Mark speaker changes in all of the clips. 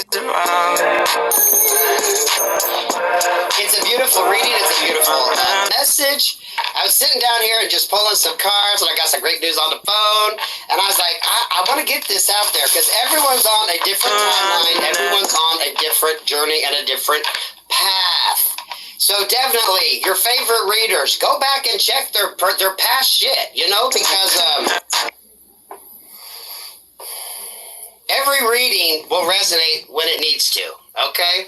Speaker 1: It's a beautiful reading. It's a beautiful message. I was sitting down here and just pulling some cards, and I got some great news on the phone. And I was like, I want to get this out there because everyone's on a different timeline. Everyone's on a different journey and a different path. So definitely, your favorite readers, go back and check their past shit, you know, because every reading will resonate when it needs to, okay?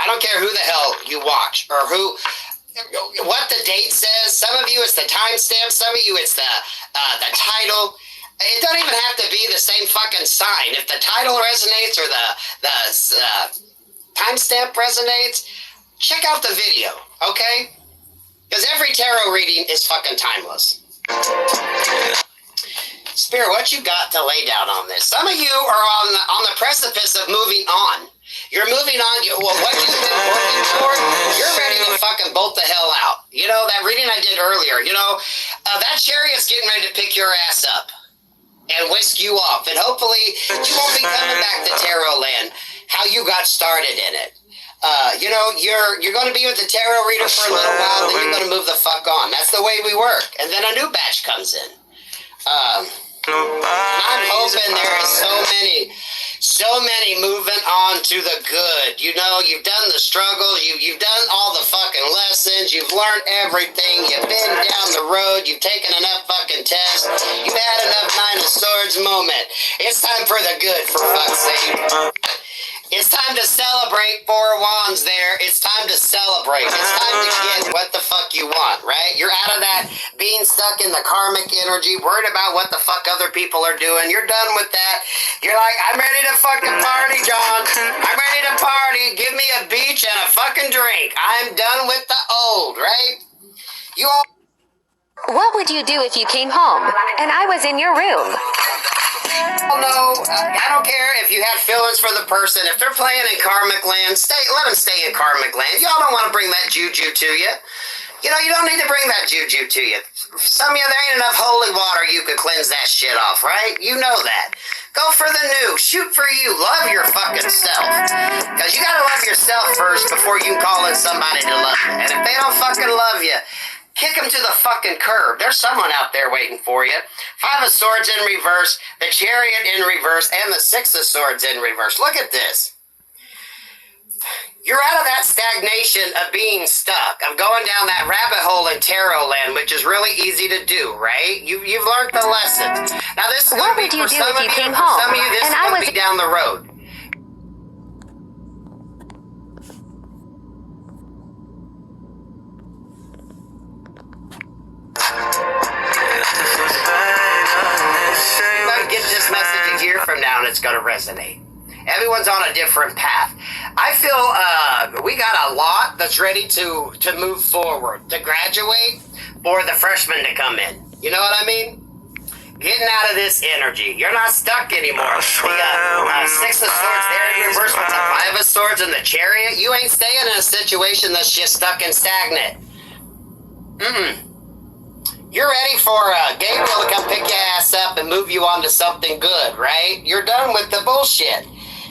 Speaker 1: I don't care who the hell you watch or what the date says. Some of you it's the timestamp. Some of you it's the title. It don't even have to be the same fucking sign. If the title resonates or the timestamp resonates, check out the video, okay? Because every tarot reading is fucking timeless. Spirit, what you got to lay down on this? Some of you are on the precipice of moving on. You're moving on. What you've been working for, you're ready to fucking bolt the hell out. You know, that reading I did earlier, you know, that chariot's getting ready to pick your ass up and whisk you off. And hopefully you won't be coming back to tarot land how you got started in it. You know, you're going to be with the tarot reader for a little while, then you're going to move the fuck on. That's the way we work. And then a new batch comes in. I'm hoping there is so many moving on to the good. You know, you've done the struggles, you've done all the fucking lessons, you've learned everything, you've been down the road, you've taken enough fucking tests, you've had enough Nine of Swords moment. It's time for the good, for fuck's sake. It's time to celebrate. Four Wands there. It's time to celebrate. It's time to get what the fuck you want, right? You're out of that being stuck in the karmic energy, worried about what the fuck other people are doing. You're done with that. You're like, I'm ready to fucking party, John. I'm ready to party. Give me a beach and a fucking drink. I'm done with the old, right? You all...
Speaker 2: What would you do if you came home and I was in your room?
Speaker 1: Oh no, I don't care if you had feelings for the person. If they're playing in karmic land, let them stay in karmic land. Y'all don't want to bring that juju to you. You know, you don't need to bring that juju to you. Some of you, there ain't enough holy water you could cleanse that shit off, right? You know that. Go for the new. Shoot for you. Love your fucking self. Because you gotta love yourself first before you can call in somebody to love you. And if they don't fucking love you, kick them to the fucking curb. There's someone out there waiting for you. Five of Swords in reverse, the Chariot in reverse, and the Six of Swords in reverse. Look at this. You're out of that stagnation of being stuck, of going down that rabbit hole in tarot land, which is really easy to do, right? You've learned the lessons. Now this is
Speaker 2: what would you do if you came home
Speaker 1: some of you, this
Speaker 2: and
Speaker 1: is
Speaker 2: I
Speaker 1: going
Speaker 2: was
Speaker 1: to be down the road. Get this message a year from now and it's going to resonate. Everyone's on a different path. I feel we got a lot that's ready to move forward, to graduate, or the freshmen to come in. You know what I mean? Getting out of this energy. You're not stuck anymore. The Six of Swords there in reverse with the Five of Swords and the Chariot. You ain't staying in a situation that's just stuck and stagnant. You're ready for Gabriel to come pick your ass up and move you on to something good, right? You're done with the bullshit.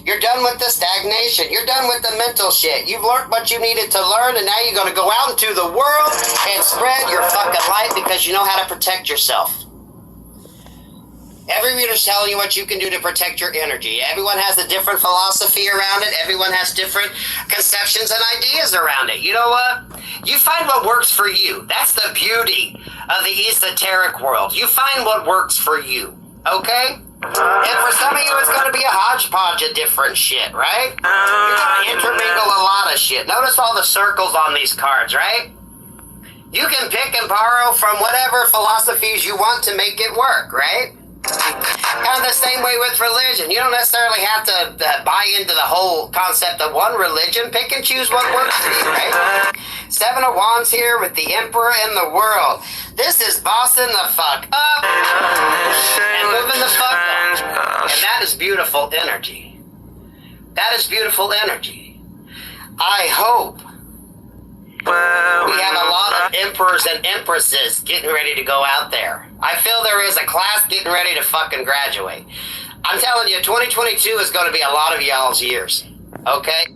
Speaker 1: You're done with the stagnation. You're done with the mental shit. You've learned what you needed to learn, and now you're going to go out into the world and spread your fucking light because you know how to protect yourself. Every reader's telling you what you can do to protect your energy. Everyone has a different philosophy around it. Everyone has different conceptions and ideas around it. You know what? You find what works for you. That's the beauty of the esoteric world. You find what works for you, okay? And for some of you, it's going to be a hodgepodge of different shit, right? You're going to intermingle a lot of shit. Notice all the circles on these cards, right? You can pick and borrow from whatever philosophies you want to make it work, right? Kind of the same way with religion. You don't necessarily have to buy into the whole concept of one religion. Pick and choose what works for you, right? Seven of Wands here with the Emperor in the world. This is bossing the fuck up and moving the fuck on. And that is beautiful energy. That is beautiful energy. I hope we have a lot of emperors and empresses getting ready to go out there. I feel there is a class getting ready to fucking graduate. I'm telling you, 2022 is going to be a lot of y'all's years. Okay?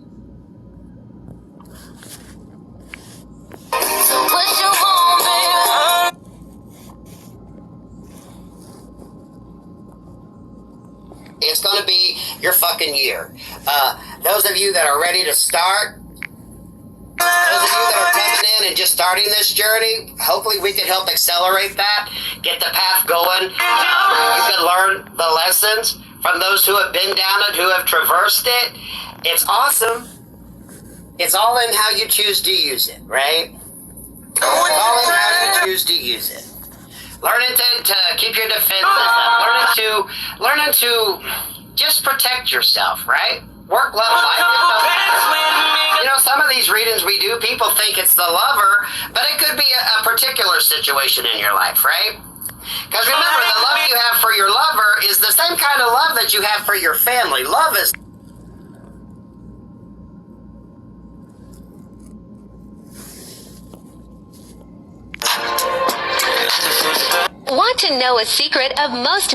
Speaker 1: It's going to be your fucking year. Those of you that are ready to start, those of you that are coming in and just starting this journey, hopefully we can help accelerate that, get the path going. You can learn the lessons from those who have been down it, who have traversed it. It's awesome. It's all in how you choose to use it, right? It's all in how you choose to use it. Learning to keep your defenses up. Learning to just protect yourself, right? Work, love, life. You know, some of these readings we do, people think it's the lover, but it could be a particular situation in your life, right? Because remember, the love you have for your lover is the same kind of love that you have for your family. Love is...
Speaker 2: Want to know a secret of most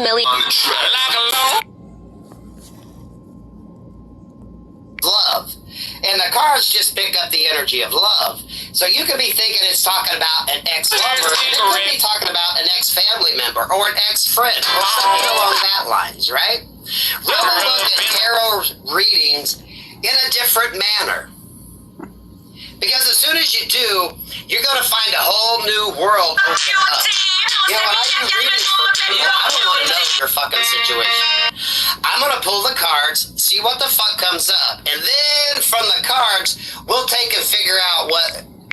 Speaker 1: love. And the cards just pick up the energy of love. So you could be thinking it's talking about an ex-lover. It could be talking about an ex-family member or an ex-friend or something along that lines, right? Really look at tarot readings in a different manner. Because as soon as you do, you're going to find a whole new world open up. You know, when I do readings for people, I don't want to know your fucking situation. I'm going to pull the cards, see what the fuck comes up, and then from the cards, we'll take and figure out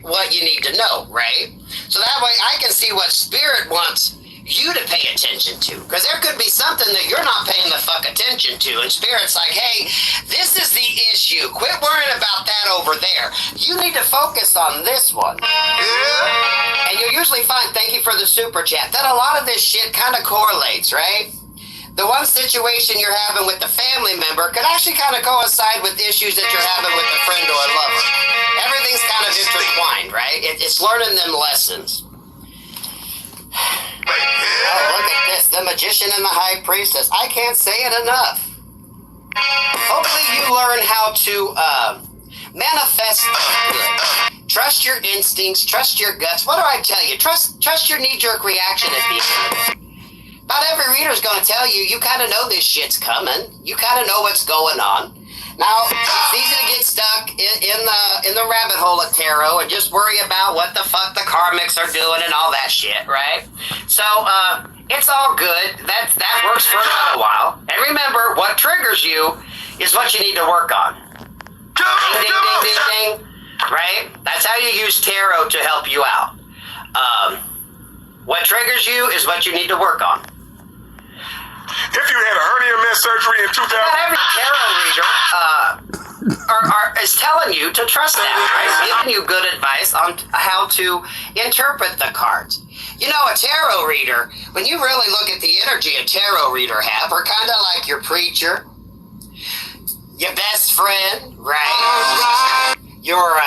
Speaker 1: what you need to know, right? So that way I can see what Spirit wants you to pay attention to, because there could be something that you're not paying the fuck attention to, and Spirit's like, hey, this is the issue. Quit worrying about that over there. You need to focus on this one. And you'll usually find, thank you for the super chat, that a lot of this shit kind of correlates, right? The one situation you're having with the family member could actually kind of coincide with issues that you're having with a friend or a lover. Everything's kind of intertwined, right? It's learning them lessons. Oh, look at this. The Magician and the High Priestess. I can't say it enough. Hopefully you learn how to manifest good. Trust your instincts. Trust your guts. What do I tell you? Trust your knee-jerk reaction at the end of it. About every reader's going to tell you, you kind of know this shit's coming. You kind of know what's going on. Now, it's easy to get stuck in the rabbit hole of tarot and just worry about what the fuck the karmics are doing and all that shit, right? So, it's all good. That works for a little while. And remember, what triggers you is what you need to work on. Ding, ding, ding, ding, ding. Right? That's how you use tarot to help you out. What triggers you is what you need to work on.
Speaker 3: If you had a hernia mesh surgery in 2000...
Speaker 1: Not every tarot reader is telling you to trust them, right? Giving you good advice on how to interpret the cards. You know, a tarot reader, when you really look at the energy a tarot reader have, are kind of like your preacher, your best friend, right? Your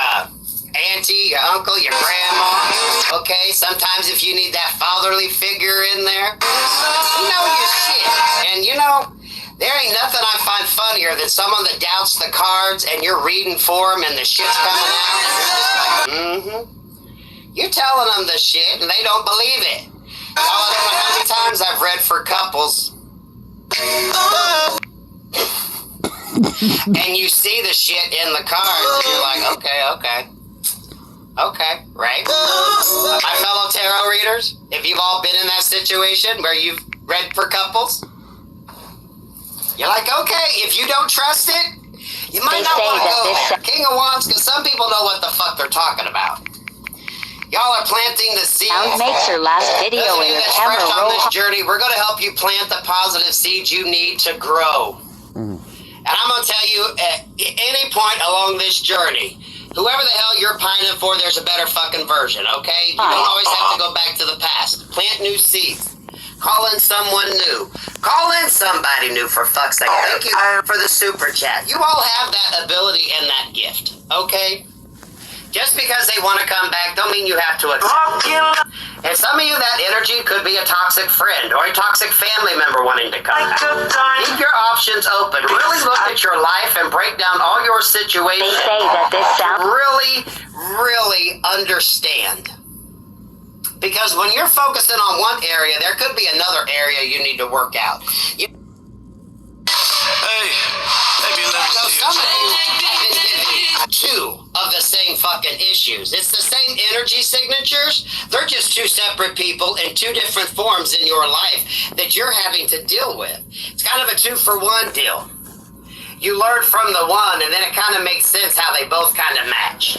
Speaker 1: auntie, your uncle, your grandma, okay? Sometimes if you need that fatherly figure in there, you know your shit. And you know, there ain't nothing I find funnier than someone that doubts the cards and you're reading for them and the shit's coming out and you're just like, You're telling them the shit and they don't believe it. Y'all don't know how many times I've read for couples and you see the shit in the cards and you're like, okay, right? My fellow tarot readers, if you've all been in that situation where you've read for couples, you're like, okay, if you don't trust it, you might not want to go there. King of Wands, because some people know what the fuck they're talking about. Y'all are planting the seeds.
Speaker 2: makes your last video
Speaker 1: Those of
Speaker 2: in
Speaker 1: you
Speaker 2: the
Speaker 1: that's
Speaker 2: camera
Speaker 1: fresh on
Speaker 2: roll.
Speaker 1: this journey, we're going to help you plant the positive seeds you need to grow. And I'm going to tell you, at any point along this journey, whoever the hell you're pining for, there's a better fucking version, okay? You don't always have to go back to the past. Plant new seeds. Call in someone new. Call in somebody new, for fuck's sake. Thank you for the super chat. You all have that ability and that gift, okay? Just because they want to come back don't mean you have to accept it. And some of you, that energy could be a toxic friend or a toxic family member wanting to come back. Keep your options open. Really look at your life and break down all your situations.
Speaker 2: They say that this sounds...
Speaker 1: Really understand. Because when you're focusing on one area, there could be another area you need to work out. So some of you have been given two of the same fucking issues. It's the same energy signatures. They're just two separate people in two different forms in your life that you're having to deal with. It's kind of a 2-for-1 deal. You learn from the one, and then it kind of makes sense how they both kind of match.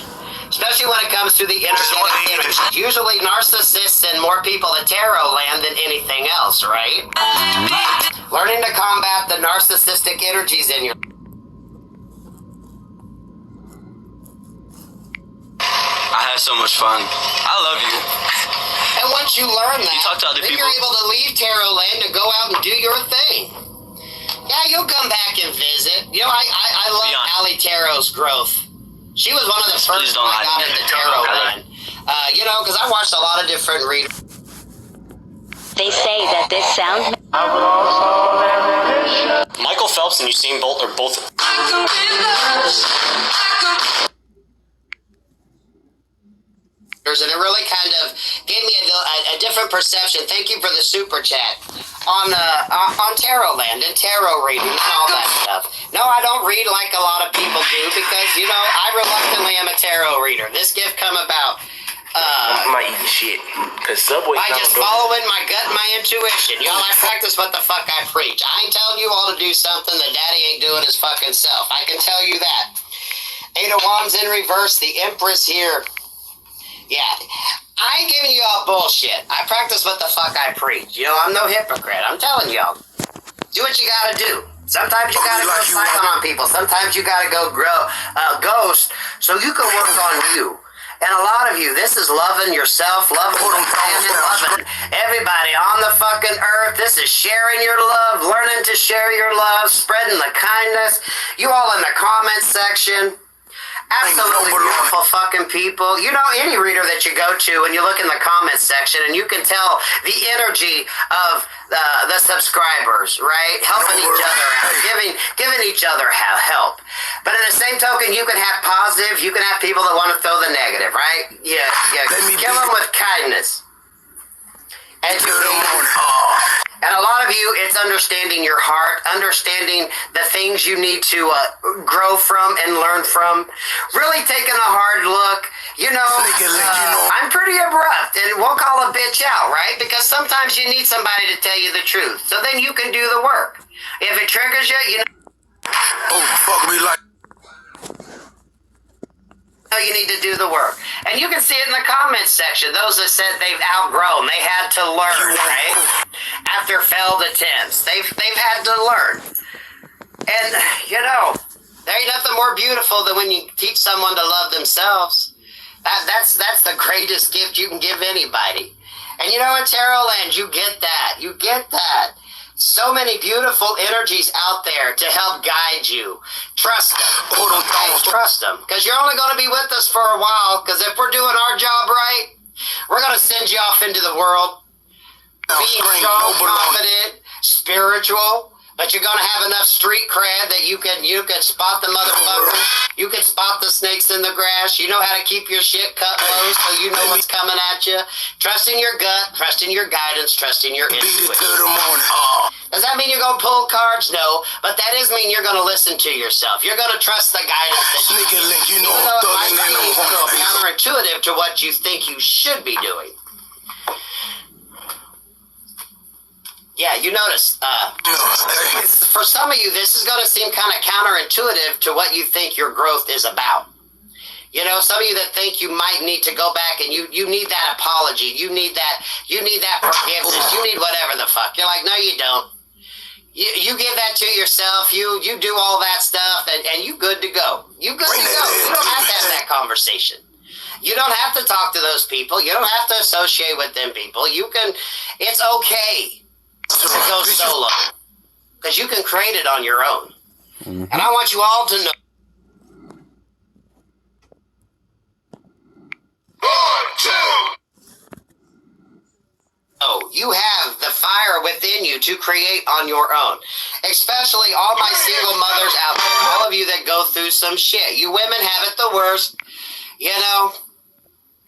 Speaker 1: Especially when it comes to the energetic energy. Usually narcissists send more people to tarot land than anything else, right? Learning to combat the narcissistic energies in your...
Speaker 4: I had so much fun. I love you.
Speaker 1: And once you learn that,
Speaker 4: You talk to other
Speaker 1: then
Speaker 4: people.
Speaker 1: you're able to leave tarot land and go out and do your thing. Yeah, you'll come back and visit. You know, I love
Speaker 4: Beyond.
Speaker 1: Allie Tarot's growth. She was one of the
Speaker 4: Please
Speaker 1: first
Speaker 4: don't
Speaker 1: I
Speaker 4: lie
Speaker 1: got
Speaker 4: to me.
Speaker 1: into tarot
Speaker 4: Okay.
Speaker 1: land. You know, because I watched a lot of different readers.
Speaker 2: They say that this sounds...
Speaker 5: Michael Phelps and Usain Bolt are both...
Speaker 1: And it really kind of gave me a different perception. Thank you for the super chat on tarot land and tarot reading and all that stuff. No, I don't read like a lot of people do because, you know, I reluctantly am a tarot reader. This gift come about
Speaker 6: I'm not eating shit. Cause Subway
Speaker 1: by just following my gut and my intuition. Y'all, I practice what the fuck I preach. I ain't telling you all to do something that daddy ain't doing his fucking self. I can tell you that. 8 of Wands in reverse, the Empress here. Yeah, I ain't giving you all bullshit. I practice what the fuck I preach. You know, I'm no hypocrite. I'm telling y'all. Do what you gotta do. Sometimes you gotta go silent on people. Sometimes you gotta go ghost so you can work on you. And a lot of you, this is loving yourself, loving the planet, loving everybody on the fucking earth. This is sharing your love, learning to share your love, spreading the kindness. You all in the comment section. Absolutely beautiful fucking people. You know, any reader that you go to and you look in the comments section and you can tell the energy of the subscribers, right? Helping each other out, giving each other help. But in the same token, you can have positive, you can have people that want to throw the negative, right? Yeah. Kill them with kindness. And a lot of you, it's understanding your heart, understanding the things you need to grow from and learn from. Really taking a hard look. You know, I'm pretty abrupt, and we'll call a bitch out, right? Because sometimes you need somebody to tell you the truth, so then you can do the work. If it triggers you, you know.
Speaker 3: Oh, fuck me like.
Speaker 1: You need to do the work. And you can see it in the comments section. Those that said they've outgrown, they had to learn, right? After failed attempts. They've had to learn. And, you know, there ain't nothing more beautiful than when you teach someone to love themselves. That's the greatest gift you can give anybody. And, you know, in Tarot Land, you get that. You get that. So many beautiful energies out there to help guide you. Trust them. Okay? Trust them. Because you're only going to be with us for a while. Because if we're doing our job right, we're going to send you off into the world. Being strong, confident, spiritual. But you're going to have enough street cred that you can spot the motherfuckers. You can spot the snakes in the grass. You know how to keep your shit cut low so you know what's coming at you. Trust in your gut, trust in your guidance, trust in your intuition. Does that mean you're going to pull cards? No. But that does mean you're going to listen to yourself. You're going to trust the guidance that you need. Even though it might be counterintuitive to what you think you should be doing. Yeah, you notice, for some of you, this is going to seem kind of counterintuitive to what you think your growth is about. You know, some of you that think you might need to go back and you need that apology, you need that forgiveness, you need whatever the fuck. You're like, no, you don't. You give that to yourself, you do all that stuff, and you good to go. You good to go. You don't have to have that conversation. You don't have to talk to those people. You don't have to associate with them people. It's okay to go solo, because you can create it on your own. And I want you all to know Oh, you have the fire within you to create on your own. Especially all my single mothers out there, all of you that go through some shit. You women have it the worst. You know,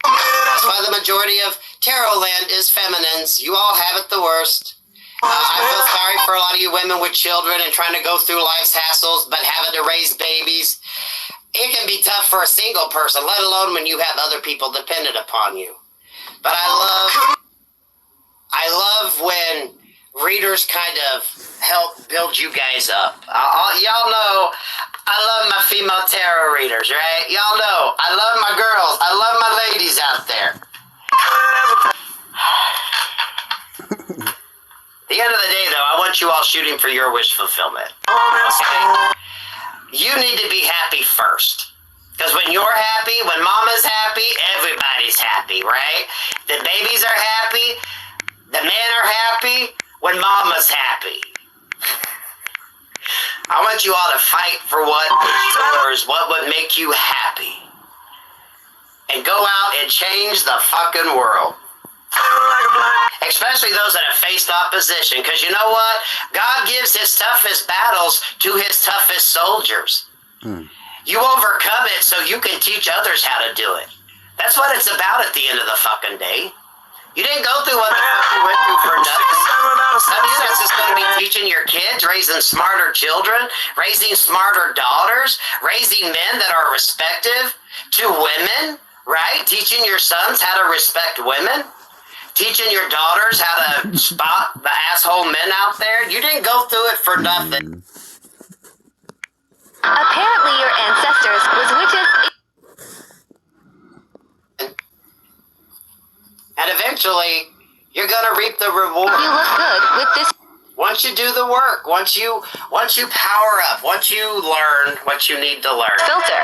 Speaker 1: that's why the majority of tarot land is feminines. You all have it the worst. I feel sorry for a lot of you women with children and trying to go through life's hassles, but having to raise babies. It can be tough for a single person, let alone when you have other people dependent upon you. But I love when readers kind of help build you guys up. Y'all know I love my female tarot readers, right? Y'all know I love my girls. I love my ladies out there. At the end of the day, though, I want you all shooting for your wish fulfillment. Okay? You need to be happy first. Because when you're happy, when mama's happy, everybody's happy, right? The babies are happy. The men are happy when mama's happy. I want you all to fight for what is yours, what would make you happy. And go out and change the fucking world. Especially those that have faced opposition. Because you know what? God gives his toughest battles to his toughest soldiers. You overcome it so you can teach others how to do it. That's what it's about at the end of the fucking day. You didn't go through what the fuck you went through for nothing. Some of you that's just going to be teaching your kids, raising smarter children, raising smarter daughters, raising men that are respective to women, right? Teaching your sons how to respect women. Teaching your daughters how to spot the asshole men out there. You didn't go through it for nothing.
Speaker 2: Apparently your ancestors was witches.
Speaker 1: And eventually, you're going to reap the reward.
Speaker 2: You look good with this
Speaker 1: Once you do the work, once you power up, once you learn what you need to learn.
Speaker 2: filter.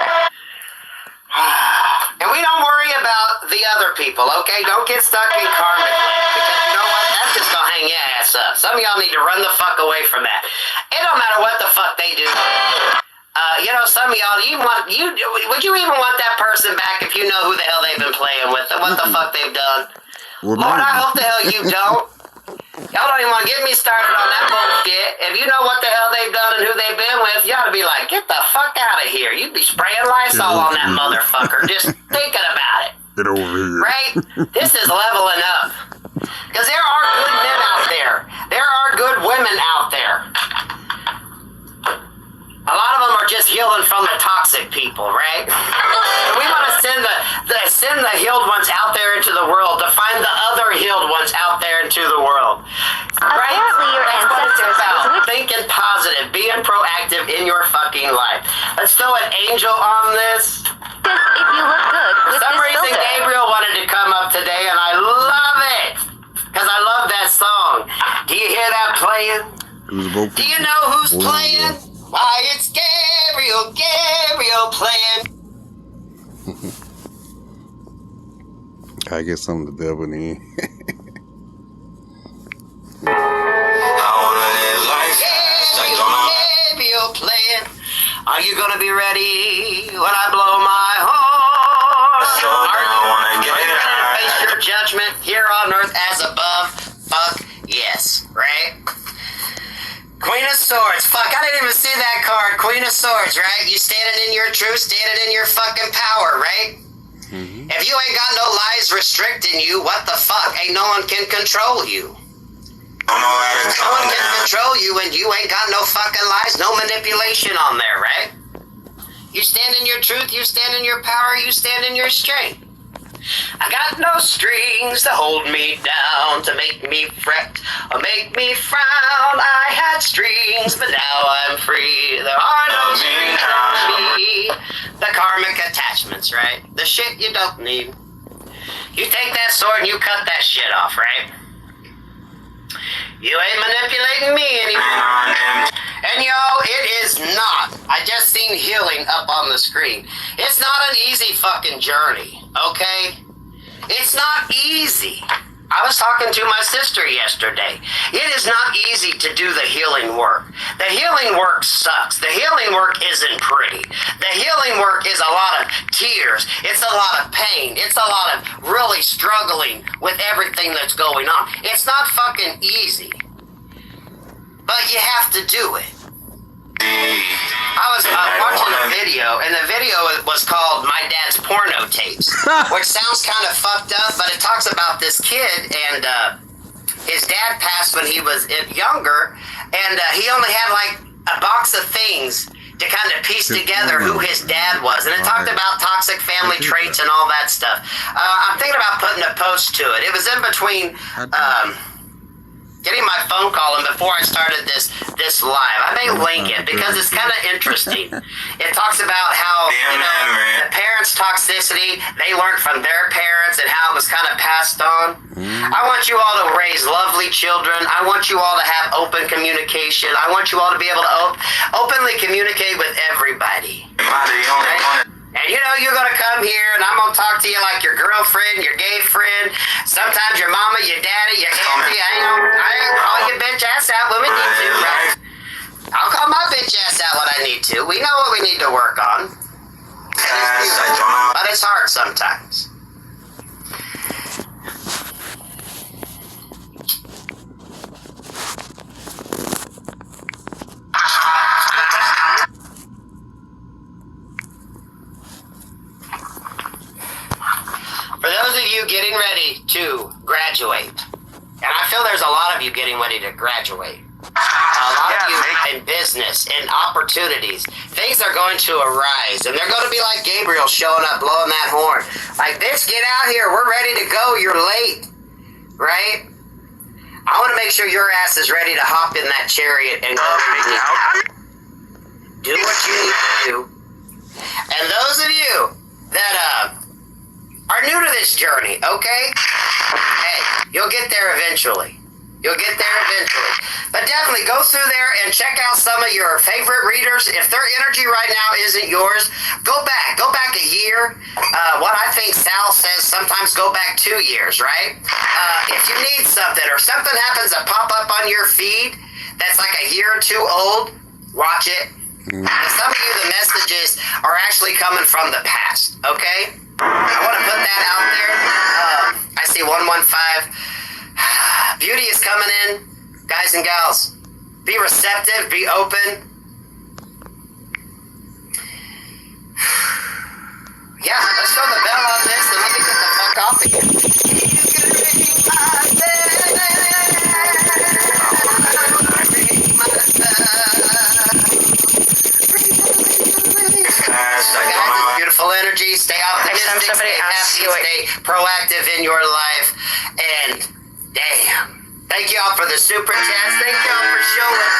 Speaker 1: And we don't worry about the other people, okay? Don't get stuck in karmic land, because you know what? That's just gonna hang your ass up. Some of y'all need to run the fuck away from that. It don't matter what the fuck they do. You know, some of y'all, would you even want that person back if you know who the hell they've been playing with and what the fuck they've done?
Speaker 7: Well,
Speaker 1: Lord, I hope the hell you don't. Y'all don't even want to get me started on that bullshit. If you know what the hell they've done and who they've been with, you ought to be like, get the fuck out of here. You'd be spraying Lysol on that motherfucker just thinking about it.
Speaker 7: Get over here.
Speaker 1: Right? This is leveling up. Because there are good men out there. There are good women out there. A lot of them are just healing from the toxic people, right? We want to send the healed ones out there into the world to find the other healed ones out there into the world. Right?
Speaker 2: Apparently your
Speaker 1: That's what it's
Speaker 2: ancestors
Speaker 1: about.
Speaker 2: was witches.
Speaker 1: Thinking positive, being proactive in your fucking life. Let's throw an angel on this.
Speaker 2: If you look good
Speaker 1: For
Speaker 2: with
Speaker 1: some
Speaker 2: this
Speaker 1: reason,
Speaker 2: filter.
Speaker 1: Gabriel wanted to come up today, and I love it. Because I love that song. Do you hear that playing? Do you know who's playing? Why, it's Gabriel playing.
Speaker 7: I get some of the devil in.
Speaker 1: Gabriel playing. Are you gonna be ready when I blow my horn? Are you gonna face your judgment here on earth as above? Fuck yes, right? Queen of Swords. Fuck, I didn't even see that card. Queen of Swords, right? You standing in your truth, standing in your fucking power, right? If you ain't got no lies restricting you, what the fuck? Ain't no one can control you. No one can control you and you ain't got no fucking lies, no manipulation on there, right? You stand in your truth, you stand in your power, you stand in your strength. I got no strings to hold me down, to make me fret or make me frown. I had strings, but now I'm free. There are no strings on me. The karmic attachments, right? The shit you don't need. You take that sword and you cut that shit off, right? You ain't manipulating me anymore. And yo, it is not. I just seen healing up on the screen. It's not an easy fucking journey, okay? It's not easy. I was talking to my sister yesterday. It is not easy to do the healing work. The healing work sucks. The healing work isn't pretty. The healing work is a lot of tears. It's a lot of pain. It's a lot of really struggling with everything that's going on. It's not fucking easy. But you have to do it. I was watching a video, and the video was called My Dad's Porno Tapes, which sounds kind of fucked up, but it talks about this kid, and his dad passed when he was younger, and he only had like a box of things to kind of piece together who his dad was, and it talked about toxic family traits and all that stuff. I'm thinking about putting a post to it. It was in between getting my phone call and before I started this live. I may link it because it's kind of interesting. It talks about how, the parents' toxicity, they learned from their parents and how it was kind of passed on. I want you all to raise lovely children. I want you all to have open communication. I want you all to be able to openly communicate with everybody. Right? And you're going to come here and I'm going to talk to you like your girlfriend, your gay friend, sometimes your mama, your daddy, your auntie. I ain't call your bitch ass out when we need to, right? I'll call my bitch ass out when I need to. We know what we need to work on. But it's hard sometimes. For those of you getting ready to graduate, and I feel there's a lot of you getting ready to graduate, a lot of you in business and opportunities, things are going to arise, and they're going to be like Gabriel showing up, blowing that horn. Like, bitch, get out here, we're ready to go, you're late, right? I want to make sure your ass is ready to hop in that chariot and go. Do what you need to do. And those of you that, are new to this journey, okay? Hey, you'll get there eventually. You'll get there eventually. But definitely go through there and check out some of your favorite readers. If their energy right now isn't yours, go back a year. What I think Sal says, sometimes go back 2 years, right? If you need something or something happens to pop up on your feed that's like a year or two old, watch it. Some of you, the messages are actually coming from the past, okay? I want to put that out there. I see 115. Beauty is coming in. Guys and gals, be receptive, be open. Yeah, let's throw the bell on this and let me get the fuck off of here. Beautiful energy, stay optimistic, stay happy, stay proactive in your life, and damn, thank y'all for the super chats, thank y'all for showing up.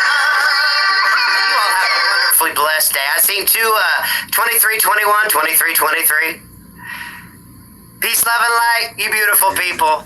Speaker 1: You all have a wonderfully blessed day. I seen 2321, 2323. Peace, love, and light, you beautiful people.